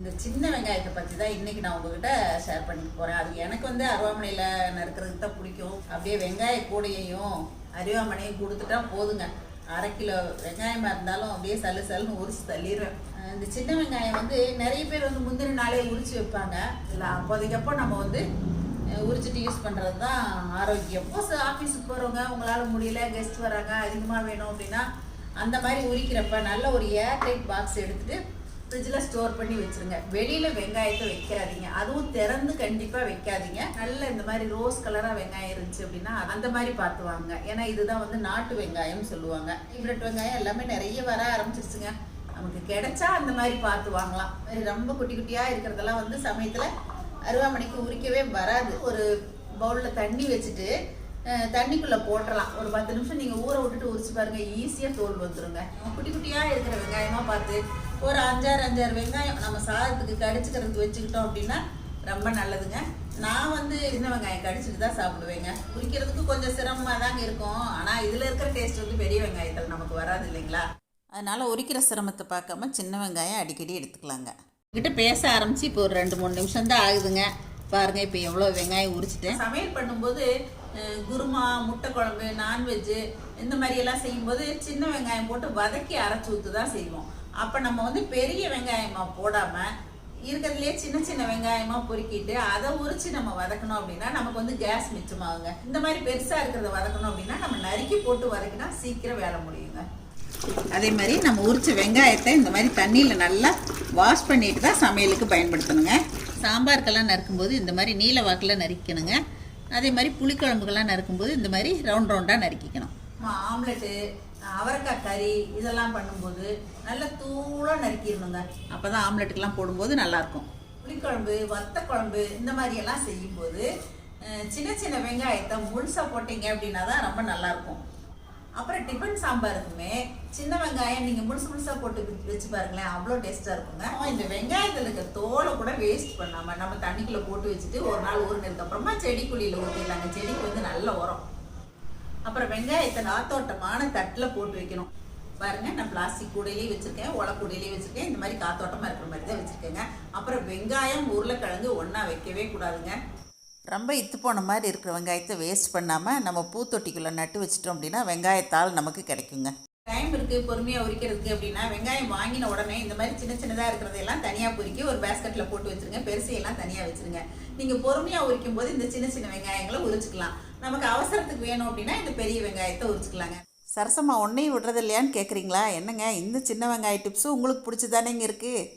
இந்த சின்ன வெங்காயத்தை பற்றி தான் இன்றைக்கி நான் உங்ககிட்ட ஷேர் பண்ணிட்டு போகிறேன். அது எனக்கு வந்து அருவாமனையில் நறுக்கிறதுக்கு தான் பிடிக்கும். அப்படியே வெங்காய கூடையையும் அருவாமனையும் கொடுத்துட்டா போதுங்க. 1/2 கிலோ வெங்காயமாக இருந்தாலும் அப்படியே சல்லுன்னு உரிச்சு தள்ளிடுவேன். இந்த சின்ன வெங்காயம் வந்து நிறைய பேர் வந்து முந்தின நாளே உரிச்சு வைப்பாங்க. இல்லை அப்போதைக்கப்போ நம்ம வந்து உரிச்சிட்டு யூஸ் பண்ணுறது தான் ஆரோக்கியம். ஆஃபீஸுக்கு போகிறவங்க உங்களால் முடியல, கெஸ்ட் வராங்க, அதிகமாக வேணும் அப்படின்னா அந்த மாதிரி உரிக்கிறப்ப நல்ல ஒரு ஏர்டைட் பாக்ஸ் எடுத்துகிட்டு ஃப்ரிட்ஜில் ஸ்டோர் பண்ணி வச்சுருங்க. வெளியில் வெங்காயத்தை வைக்காதீங்க, அதுவும் திறந்து கண்டிப்பாக வைக்காதீங்க. நல்ல இந்த மாதிரி ரோஸ் கலராக வெங்காயம் இருந்துச்சு அப்படின்னா அந்த மாதிரி பார்த்து வாங்க. ஏன்னா இதுதான் வந்து நாட்டு வெங்காயம் சொல்லுவாங்க. ஹைப்ரிட் வெங்காயம் எல்லாமே நிறைய வர ஆரம்பிச்சிருச்சுங்க. நமக்கு கிடைச்சா அந்த மாதிரி பார்த்து வாங்கலாம். ரொம்ப குட்டி குட்டியாக இருக்கிறதெல்லாம் வந்து சமயத்தில் அருவாமனைக்கு உரிக்கவே வராது. ஒரு பவுலில் தண்ணி வச்சுட்டு தண்ணிக்குள்ளே போட்டுடலாம். ஒரு 10 நிமிஷம் நீங்கள் ஊற விட்டுட்டு உரிச்சு பாருங்கள், ஈஸியாக தோல் வந்துடுங்க. குட்டி குட்டியாக இருக்கிற வெங்காயமாக பார்த்து ஒரு 5-6 வெங்காயம் நம்ம சாதத்துக்கு கடிச்சுக்கிறதுக்கு வச்சுக்கிட்டோம் அப்படின்னா ரொம்ப நல்லதுங்க. நான் வந்து சின்ன வெங்காயம் கடிச்சிட்டு தான் சாப்பிடுவேங்க. உரிக்கிறதுக்கு கொஞ்சம் சிரமமாக தாங்க இருக்கும். ஆனால் இதில் இருக்கிற டேஸ்ட் வந்து பெரிய வெங்காயத்தில் நமக்கு வராது இல்லைங்களா? அதனால் உரிக்கிற சிரமத்தை பார்க்காம சின்ன வெங்காயம் அடிக்கடி எடுத்துக்கலாங்க. கிட்ட பேச ஆரம்பித்து இப்போ ஒரு 2-3 நிமிஷம் தான் ஆகுதுங்க. பாருங்கள், இப்போ எவ்வளோ வெங்காயம் உரிச்சிட்டேன். சமையல் பண்ணும்போது குருமா, முட்டை குழம்பு, நான்வெஜ்ஜு இந்த மாதிரியெல்லாம் செய்யும்போது சின்ன வெங்காயம் போட்டு வதக்கி அரைச்சி ஊற்று தான் செய்வோம். அப்போ நம்ம வந்து பெரிய வெங்காயமாக போடாமல் இருக்கிறதுலே சின்ன சின்ன வெங்காயமாக பொறுக்கிட்டு அதை உரிச்சு நம்ம வதக்கணும் அப்படின்னா நமக்கு வந்து கேஸ் மிச்சமாகுங்க. இந்த மாதிரி பெருசாக இருக்கிறத வதக்கணும் அப்படின்னா நம்ம நறுக்கி போட்டு வதக்கினா சீக்கிரம் வேலை முடியுங்க. அதே மாதிரி நம்ம உரிச்ச வெங்காயத்தை இந்த மாதிரி தண்ணியில் நல்லா வாஷ் பண்ணிட்டு தான் சமையலுக்கு பயன்படுத்தணுங்க. சாம்பாருக்கெல்லாம் நறுக்கும்போது இந்த மாதிரி நீல வாக்கில் நறுக்கணுங்க. அதே மாதிரி புளிக்குழம்புக்கெல்லாம் நறுக்கும்போது இந்த மாதிரி ரவுண்டாக நறுக்கிக்கணும். ஆம்லெட்டு, அவரைக்காய் கறி இதெல்லாம் பண்ணும்போது நல்லா தூளாக நறுக்கிடணுங்க. அப்போ தான் ஆம்லெட்டுக்கெல்லாம் போடும்போது நல்லாயிருக்கும். புளிக்குழம்பு, வத்த குழம்பு இந்த மாதிரியெல்லாம் செய்யும்போது சின்ன சின்ன வெங்காயத்தை முழுசாக போட்டிங்க அப்படின்னா தான் ரொம்ப நல்லாயிருக்கும். அப்புறம் டிஃபன் சாம்பாருக்குமே சின்ன வெங்காயம் நீங்கள் முழுசாக போட்டு வச்சு பாருங்களேன், அவ்வளோ டேஸ்ட்டாக இருக்குங்க. இந்த வெங்காயத்தில் இருக்க தோலை கூட வேஸ்ட் பண்ணாமல் நம்ம தண்ணிக்குள்ளே போட்டு வச்சுட்டு ஒரு நாள் ஊறினதுக்கப்புறமா செடிக்குழியில் ஊற்றிடலாங்க. செடிக்கு வந்து நல்ல உரம். அப்புறம் வெங்காயத்தை காத்தோட்டமான தட்டில் போட்டு வைக்கணும். பாருங்கள், நான் பிளாஸ்டிக் கூடையிலேயே வச்சுருக்கேன், ஒலை கூடையிலேயே வச்சுருக்கேன். இந்த மாதிரி காத்தோட்டமாக இருக்கிற மாதிரி தான் வச்சுருக்கேங்க. அப்புறம் வெங்காயம், உருளைக்கிழங்கு ஒன்றா வைக்கவே கூடாதுங்க. ரொம்ப இத்து போன மாதிரி இருக்கிற வெங்காயத்தை வேஸ்ட் பண்ணாமல் நம்ம பூத்தொட்டிக்குள்ளே நட்டு வச்சிட்டோம் அப்படின்னா வெங்காயத்தால் நமக்கு கிடைக்குங்க. டைம் இருக்குது பொறுமையாக உரிக்கிறதுக்கு அப்படின்னா வெங்காயம் வாங்கின உடனே இந்த மாதிரி சின்ன சின்னதாக இருக்கிறதையெல்லாம் தனியாக பொறுக்கி ஒரு பேஸ்கெட்டில் போட்டு வச்சுருங்க. பெருசையெல்லாம் தனியாக வச்சுருங்க. நீங்கள் பொறுமையாக உரிக்கும் போது இந்த சின்ன சின்ன வெங்காயங்களை உரிச்சிக்கலாம். நமக்கு அவசரத்துக்கு வேணும் அப்படின்னா இந்த பெரிய வெங்காயத்தை உரிச்சிக்கலாங்க. சரசமாக ஒன்றையும் விடுறது இல்லையான்னு கேட்குறீங்களா? என்னங்க, இந்த சின்ன வெங்காய டிப்ஸும் உங்களுக்கு பிடிச்சி தானேங்க இருக்குது.